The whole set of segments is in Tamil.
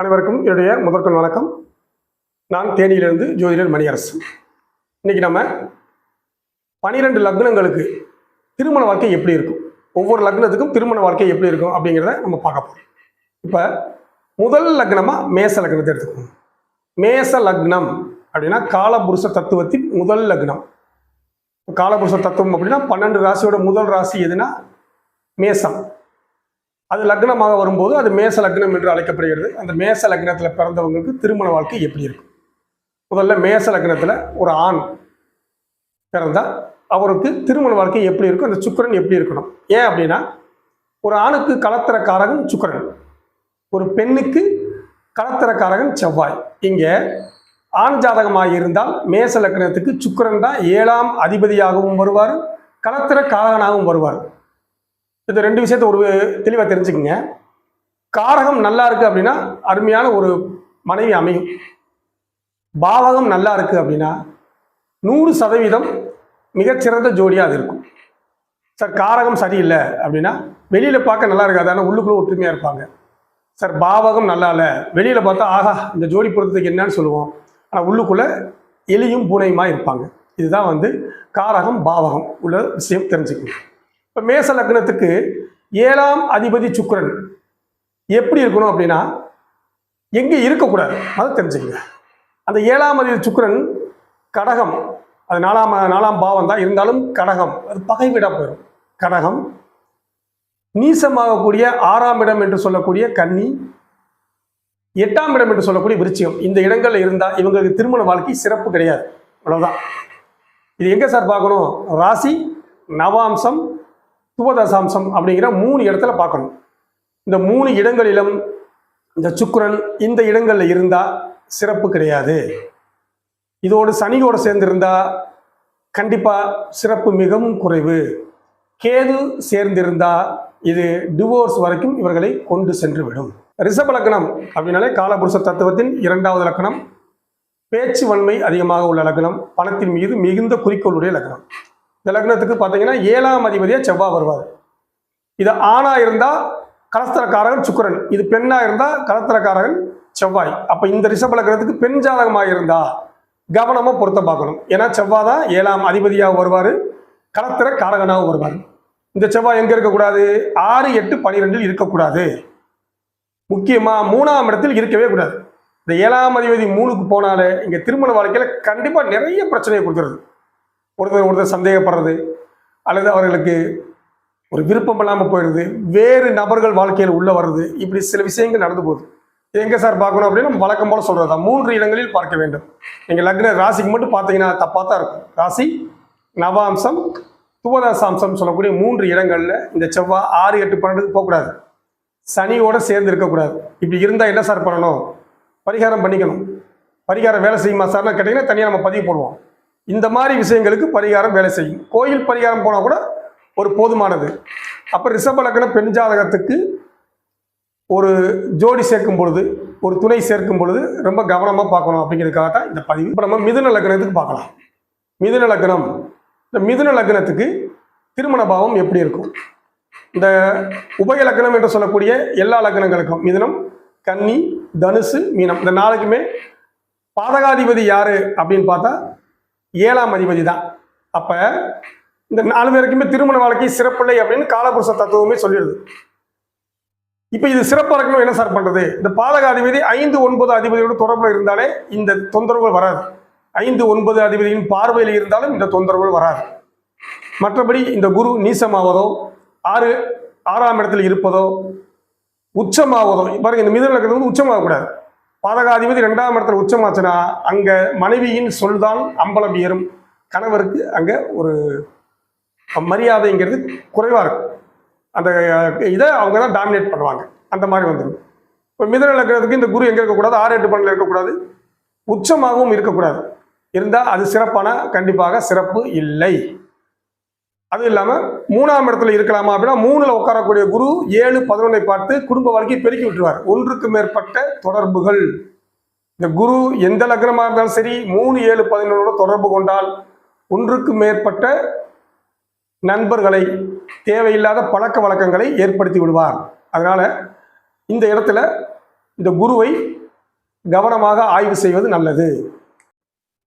அனைவருக்கும் என்னுடைய முதற்கண் வணக்கம். நான் தேனியிலிருந்து ஜோதிடர் மணியரசு. இன்னைக்கு நம்ம 12 லக்னங்களுக்கு திருமண வாழ்க்கை எப்படி இருக்கும், ஒவ்வொரு லக்னத்துக்கும் திருமண வாழ்க்கை எப்படி இருக்கும் அப்படிங்கிறத நம்ம பார்க்க போகிறோம். இப்போ முதல் லக்னமாக மேச லக்னத்தை எடுத்துக்கணும். மேச லக்னம் அப்படின்னா காலபுருஷ தத்துவத்தின் முதல் லக்னம். காலபுருஷ தத்துவம் அப்படின்னா 12 ராசியோட முதல் ராசி எதுனா மேசம். அது லக்னமாக வரும்போது அது மேச லக்னம் என்று அழைக்கப்படுகிறது. அந்த மேச லக்னத்தில் பிறந்தவங்களுக்கு திருமண வாழ்க்கை எப்படி இருக்கும்? முதல்ல மேச லக்னத்தில் ஒரு ஆண் பிறந்தால் அவருக்கு திருமண வாழ்க்கை எப்படி இருக்கும், அந்த சுக்கிரன் எப்படி இருக்கணும்? ஏன் அப்படின்னா, ஒரு ஆணுக்கு கலத்திரக்காரகன் சுக்கிரன், ஒரு பெண்ணுக்கு கலத்திரக்காரகன் செவ்வாய். இங்கே ஆண் ஜாதகமாக இருந்தால் மேச லக்னத்துக்கு சுக்கிரன் தான் 7ஆம் அதிபதியாகவும் வருவார், கலத்திரக்காரகனாகவும் வருவார். இந்த ரெண்டு விஷயத்தை ஒரு தெளிவாக தெரிஞ்சுக்கங்க. காரகம் நல்லா இருக்குது அப்படின்னா அருமையான ஒரு மனைவி அமையும். பாவகம் நல்லா இருக்குது அப்படின்னா 100% மிகச்சிறந்த ஜோடியாக அது இருக்கும். சார் காரகம் சரியில்லை அப்படின்னா வெளியில் பார்க்க நல்லா இருக்காது, ஆனால் உள்ளுக்குள்ளே ஒற்றுமையாக இருப்பாங்க. சார் பாவகம் நல்லா இல்லை, வெளியில் பார்த்தா ஆகா இந்த ஜோடி பொறுத்ததுக்கு என்னன்னு சொல்லுவோம், ஆனால் உள்ளுக்குள்ளே எலியும் பூனையுமா இருப்பாங்க. இதுதான் காரகம் பாவகம் உள்ள விஷயம் தெரிஞ்சுக்கணும். இப்போ மேச லக்னத்துக்கு 7ஆம் அதிபதி சுக்கிரன் எப்படி இருக்கணும் அப்படின்னா எங்கே இருக்கக்கூடாது, அதை தெரிஞ்சுக்கங்க. அந்த 7ஆம் அதிபதி சுக்கிரன் கடகம், அது நாலாம் பாவம் தான், இருந்தாலும் கடகம் அது பகை வீடாக போயிடும். கடகம் நீசமாகக்கூடிய 6ஆம் இடம் என்று சொல்லக்கூடிய கன்னி, 8ஆம் இடம் என்று சொல்லக்கூடிய விருச்சிகம், இந்த இடங்கள்ல இருந்தால் இவங்களுக்கு திருமண வாழ்க்கை சிறப்பு கிடையாது. அவ்வளோதான். இது எங்கே சார் பார்க்கணும்? ராசி, நவாம்சம், துவதசாம்சம் அப்படிங்கிற 3 இடத்துல பார்க்கணும். இந்த 3 இடங்களிலும் இந்த சுக்கிரன் இந்த இடங்களில் இருந்தால் சிறப்பு கிடையாது. இதோடு சனியோடு சேர்ந்திருந்தா கண்டிப்பாக சிறப்பு மிகவும் குறைவு. கேது சேர்ந்திருந்தா இது டிவோர்ஸ் வரைக்கும் இவர்களை கொண்டு சென்று விடும். ரிஷப லக்னம் அப்படின்னாலே காலபுருஷ தத்துவத்தின் 2வது லக்னம், பேச்சு வன்மை அதிகமாக உள்ள லக்னம், பணத்தின் மீது மிகுந்த குறிக்கோளுடைய லக்னம். இந்த லக்னத்துக்கு பார்த்தீங்கன்னா 7ஆம் அதிபதியாக செவ்வாய் வருவார். இது ஆணாக இருந்தால் கலஸ்தரக்காரகன் சுக்கிரன், இது பெண்ணாக இருந்தால் கலஸ்தரக்காரகன் செவ்வாய். அப்போ இந்த ரிஷப லக்னத்துக்கு பெண் ஜாதகமாக இருந்தால் கவனமாக பொருத்த பார்க்கணும். ஏன்னா செவ்வாய் தான் 7ஆம் அதிபதியாக வருவார், கலத்திர காரகனாகவும் வருவார். இந்த செவ்வாய் எங்கே இருக்கக்கூடாது? 6, 8, 12 இருக்கக்கூடாது. முக்கியமாக 3ஆம் இடத்தில் இருக்கவே கூடாது. இந்த 7ஆம் அதிபதி 3க்கு போனாலே இங்கே திருமண வாழ்க்கையில் கண்டிப்பாக நிறைய பிரச்சனையை கொடுத்துருது. ஒருத்தர் சந்தேகப்படுறது, அல்லது அவர்களுக்கு ஒரு விருப்பம் இல்லாமல் போயிடுது, வேறு நபர்கள் வாழ்க்கையில் உள்ள வர்றது, இப்படி சில விஷயங்கள் நடந்து போகுது. எங்கே சார் பார்க்கணும் அப்படின்னு நம்ம வழக்கம் போல சொல்கிறது தான், 3 இடங்களில் பார்க்க வேண்டும். நீங்கள் லக்ன ராசிக்கு மட்டும் பார்த்தீங்கன்னா தப்பாக தான் இருக்கும். ராசி, நவாம்சம், துவதசாம்சம் சொல்லக்கூடிய 3 இடங்களில் இந்த செவ்வாய் 6, 8, 12 போகக்கூடாது. சனியோடு சேர்ந்து இருக்கக்கூடாது. இப்படி இருந்தால் என்ன சார் பண்ணணும்? பரிகாரம் பண்ணிக்கணும். பரிகாரம் வேலை செய்யுமா சார்னா கேட்டிங்கன்னா தனியாக நம்ம பதிவு போடுவோம். இந்த மாதிரி விஷயங்களுக்கு பரிகாரம் வேலை செய்யும். கோயில் பரிகாரம் போனால் கூட ஒரு போதுமானது. அப்போ ரிஷப லக்ன பெண் ஜாதகத்துக்கு ஒரு ஜோடி சேர்க்கும் பொழுது, ஒரு துணை சேர்க்கும் பொழுது ரொம்ப கவனமாக பார்க்கணும் அப்படிங்கிறதுக்காக தான் இந்த பதிவு. இப்போ நம்ம மிதுன லக்னத்துக்கு பார்க்கலாம். மிதுன லக்னம், இந்த மிதுன லக்னத்துக்கு திருமண பாவம் எப்படி இருக்கும்? இந்த உபய லக்னம் என்று சொல்லக்கூடிய எல்லா லக்னங்களுக்கும் மிதுனம், கன்னி, தனுசு, மீனம், இந்த 4க்குமே பாதகாதிபதி யாரு அப்படின்னு பார்த்தா 7ஆம் அதிபதி தான். அப்போ இந்த 4 பேருக்குமே திருமண வாழ்க்கை சிறப்பில்லை அப்படின்னு காலபுருஷ தத்துவமே சொல்லிடுது. இப்போ இது சிறப்பாக இருக்கணும், என்ன சார் பண்ணுறது? இந்த பாதகாதிபதி 5, 9 அதிபதியோட தொடர்பில் இருந்தாலே இந்த தொந்தரவுகள் வராது. 5, 9 அதிபதியின் பார்வையில் இருந்தாலும் இந்த தொந்தரவுகள் வராது. மற்றபடி இந்த குரு நீசமாவதோ, 6ஆம் இடத்தில் இருப்பதோ, உச்சமாவதோ, பாருங்க இந்த மிதுன லக்னத்துக்கு உச்சமாகக்கூடாது. பாதகாதிபதி 2ஆம் இடத்துல உச்சமாச்சுன்னா அங்கே மனைவியின் சொல்தான் அம்பலம் ஏறும். கணவருக்கு அங்கே ஒரு மரியாதைங்கிறது குறைவாக இருக்கும். அந்த இதை அவங்க தான் டாமினேட் பண்ணுவாங்க. அந்த மாதிரி வந்துடும். இப்போ மிதுன லக்னத்துக்கு இந்த குரு எங்கே இருக்கக்கூடாது? 6, 8, 12 இருக்கக்கூடாது. உச்சமாகவும் இருக்கக்கூடாது. இருந்தால் அது சிறப்பான கண்டிப்பாக சிறப்பு இல்லை. அதுவும் இல்லாமல் 3ஆம் இடத்துல இருக்கலாமா அப்படின்னா 3ல் உட்காரக்கூடிய குரு 7, 11 பார்த்து குடும்ப வாழ்க்கையை பெருக்கி விட்டுருவார். 1க்கு மேற்பட்ட தொடர்புகள். இந்த குரு எந்த லக்னமாக இருந்தாலும் சரி 3, 7, 11 தொடர்பு கொண்டால் 1க்கு மேற்பட்ட நண்பர்களை, தேவையில்லாத பழக்க வழக்கங்களை ஏற்படுத்தி விடுவார். அதனால் இந்த இடத்துல இந்த குருவை கவனமாக ஆய்வு செய்வது நல்லது.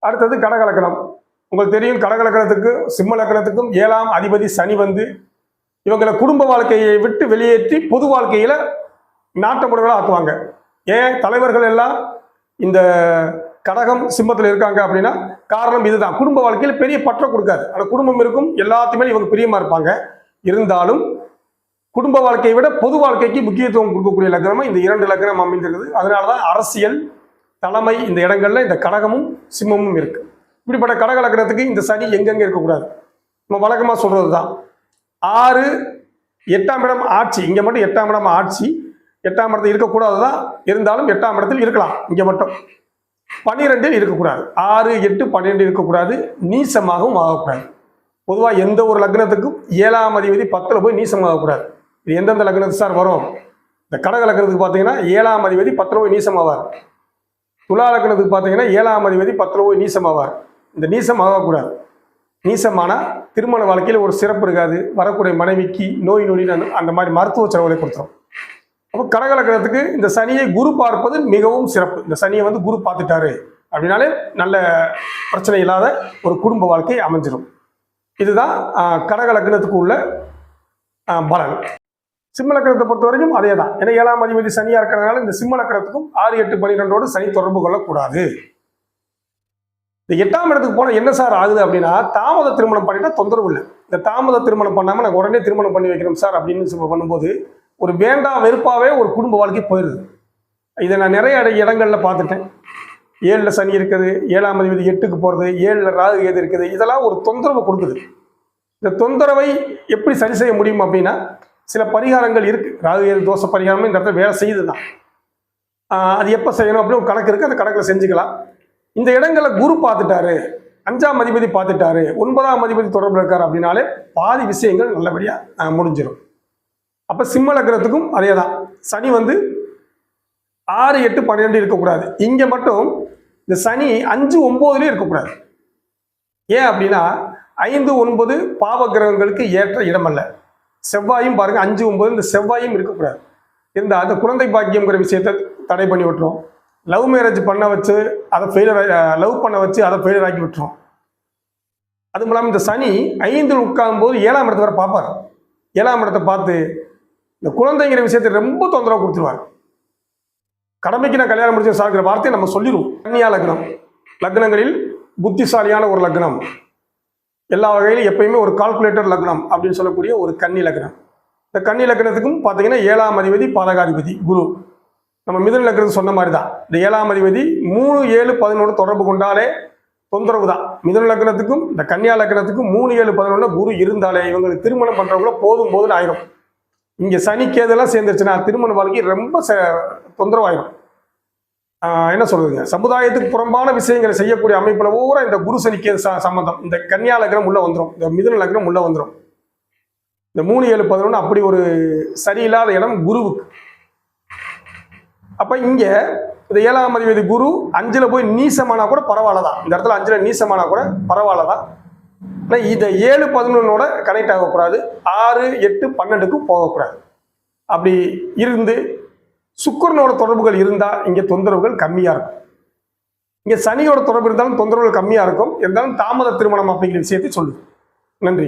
அடுத்தது கடகலக்கணம். உங்களுக்கு தெரியும், கடகலக்கணத்துக்கு சிம்ம லக்கணத்துக்கும் 7ஆம் அதிபதி சனி வந்து இவங்களை குடும்ப வாழ்க்கையை விட்டு வெளியேற்றி பொது வாழ்க்கையில நாட்டமுடையவர்களாக ஆக்குவாங்க. ஏன் தலைவர்கள் எல்லாம் இந்த கடகம் சிம்மத்தில் இருக்காங்க அப்படின்னா காரணம் இதுதான். குடும்ப வாழ்க்கையில் பெரிய பற்றம் கொடுக்காது. ஆனால் குடும்பம் இருக்கும், எல்லாத்தையுமே இவங்க பிரியமா இருப்பாங்க. இருந்தாலும் குடும்ப வாழ்க்கையை விட பொது வாழ்க்கைக்கு முக்கியத்துவம் கொடுக்கக்கூடிய லக்னமா இந்த 2 லக்னம் அமைந்திருக்குது. அதனாலதான் அரசியல் தலைமை இந்த இடங்கள்ல இந்த கடகமும் சிம்மமும் இருக்கு. இப்படிப்பட்ட கடக லக்னத்துக்கு இந்த சனி எங்கெங்க இருக்கக்கூடாது, நம்ம வழக்கமா சொல்றதுதான். 6, 8ஆம் இடம் ஆட்சி, இங்க மட்டும் 8ஆம் இடம் ஆட்சி, 8ஆம் இடத்தில் இருக்கக்கூடாதுதான். இருந்தாலும் 8ஆம் இடத்தில் இருக்கலாம், இங்க மட்டும் 12 இருக்கக்கூடாது. 6, 8, 12 இருக்கக்கூடாது. நீசமாகவும் ஆகக்கூடாது. பொதுவாக எந்த ஒரு லக்னத்துக்கும் 7ஆம் அதிபதி 10ல் போய் நீசமாகக்கூடாது. இது எந்தெந்த லக்னத்துக்கு சார் வரும்? இந்த கடக லக்னத்துக்கு பார்த்தீங்கன்னா 7ஆம் அதிபதி 10ல் போய் நீசமாவார். துலா லக்னத்துக்கு பார்த்தீங்கன்னா 7ஆம் அதிபதி 10ல் போய் நீசமாவார். இந்த நீசம் ஆகக்கூடாது. நீசமானால் திருமண வாழ்க்கையில் ஒரு சிறப்பு இருக்காது. வரக்கூடிய மனைவிக்கு நோய் நொடி அந்த மாதிரி மருத்துவ செலவுகளை கொடுத்துரும். அப்போ கடக லக்னத்துக்கு இந்த சனியை குரு பார்ப்பது மிகவும் சிறப்பு. இந்த சனியை வந்து குரு பார்த்துட்டாரு அப்படின்னாலே நல்ல பிரச்சனை இல்லாத ஒரு குடும்ப வாழ்க்கை அமைஞ்சிடும். இதுதான் கடக லக்னத்துக்கு உள்ள பலன். சிம்ம லக்னத்தை பொறுத்த வரைக்கும் அதே தான். ஏன்னா 7ஆம் அதிபதி சனியா இருக்கிறதுனால இந்த சிம்ம லக்னத்துக்கும் 6, 8, 12 சனி தொடர்பு கொள்ளக்கூடாது. இந்த 8ஆம் இடத்துக்கு போனால் என்ன சார் ஆகுது அப்படின்னா, தாமத திருமணம் பண்ணிட்டா தொந்தரவு இல்லை. இந்த தாமத திருமணம் பண்ணாமல் நான் உடனே திருமணம் பண்ணி வைக்கிறோம் சார் அப்படின்னு பண்ணும்போது ஒரு வேண்டாம் வெறுப்பாவே ஒரு குடும்ப வாழ்க்கை போயிடுது. இதை நான் நிறைய இடங்கள்ல பார்த்துட்டேன். 7ல் சனி இருக்குது, 7ஆம் அதிபதி 8க்கு போகிறது, 7ல் ராகு கேது இருக்குது. இதெல்லாம் ஒரு தொந்தரவு கொடுக்குது. இந்த தொந்தரவை எப்படி சரி செய்ய முடியும் அப்படின்னா சில பரிகாரங்கள் இருக்கு. ராகு கேது தோஷ பரிகாரமும் இந்த இடத்துல வேலை செய்யுது தான். அது எப்போ செய்யணும் அப்படின்னு ஒரு கணக்கு இருக்கு. அந்த கணக்கில் செஞ்சுக்கலாம். இந்த இடங்களை குரு பார்த்துட்டாரு, 5ஆம் அதிபதி பார்த்துட்டாரு, 9ஆம் அதிபதி தொடர்பு இருக்காரு அப்படின்னாலே பாதி விஷயங்கள் நல்லபடியாக முடிஞ்சிடும். அப்போ சிம்ம லக்னத்துக்கும் அதே தான். சனி வந்து 6, 8, 12 இருக்கக்கூடாது. இங்கே மட்டும் இந்த சனி 5, 9 இருக்கக்கூடாது. ஏன் அப்படின்னா 5, 9 பாவ கிரகங்களுக்கு ஏற்ற இடமல்ல. செவ்வாயும் பாருங்க 5, 9 இந்த செவ்வாயும் இருக்கக்கூடாது. இந்த அந்த குழந்தை பாக்கியம்ங்கிற விஷயத்தை தடை பண்ணி விட்டுரும். லவ் மேரேஜ் பண்ண வச்சு அதை ஃபெயிலியர், லவ் பண்ண வச்சு அதை ஃபெயிலியர் ஆக்கி விட்டுரும். அதுவும் இல்லாமல் இந்த சனி 5ல் உட்காரும்போது 7ஆம் இடத்தை வர பார்ப்பார். 7ஆம் இடத்தை பார்த்து இந்த குழந்தைங்கிற விஷயத்தை ரொம்ப தொந்தரவு கொடுத்துருவார். கடமைக்கு நான் கல்யாணம் முடிச்ச சார்கிற வார்த்தையை நம்ம சொல்லிடுவோம். கன்னியா லக்னம் லக்னங்களில் புத்திசாலியான ஒரு லக்னம், எல்லா வகையிலும் எப்பயுமே ஒரு கால்குலேட்டர் லக்னம் அப்படின்னு சொல்லக்கூடிய ஒரு கன்னி லக்னம். இந்த கன்னி லக்னத்துக்கும் பார்த்தீங்கன்னா 7ஆம் அதிபதி பாதகாதிபதி குரு. நம்ம மிதுன லக்னத்துக்கு சொன்ன மாதிரி தான். இந்த 7ஆம் அதிபதி 3, 7, 11 தொடர்பு கொண்டாலே தொந்தரவு தான். மிதுன லக்னத்துக்கும் இந்த கன்னியா லக்னத்துக்கும் 3, 7, 11 குரு இருந்தாலே இவங்களுக்கு திருமணம் பண்றவங்கள போதும் ஆயிரும். இங்க சனி கேதெல்லாம் சேர்ந்துருச்சுன்னா திருமண வாழ்க்கை ரொம்ப தொந்தரவாயிரும். என்ன சொல்றதுங்க, சமுதாயத்துக்கு புறம்பான விஷயங்களை செய்யக்கூடிய அமைப்புல பூரா இந்த குரு சனி கேது சம்பந்தம் இந்த கன்னியா லக்னம் உள்ள வந்துடும், இந்த மிதுன லக்னம் உள்ள வந்துடும். இந்த 3, 7, 11 அப்படி ஒரு சரியில்லாத இடம் குருவுக்கு. அப்ப இங்க இந்த 7ஆம் அதிபதி குரு 5ல் போய் நீசமானா கூட பரவாயில்லதான். இந்த இடத்துல 5ல் நீசமானா கூட பரவாயில்லதான். ஆனால் இதை 7, 11 கனெக்ட் ஆகக்கூடாது. 6, 8, 12க்கும் போகக்கூடாது. அப்படி இருந்து சுக்கிரனோட தொடர்புகள் இருந்தால் இங்கே தொந்தரவுகள் கம்மியாக இருக்கும். இங்கே சனியோட தொடர்பு இருந்தாலும் தொந்தரவுகள் கம்மியாக இருக்கும். இருந்தாலும் தாமத திருமணம் அப்படிங்கிற விஷயத்தை சொல்லுது. நன்றி.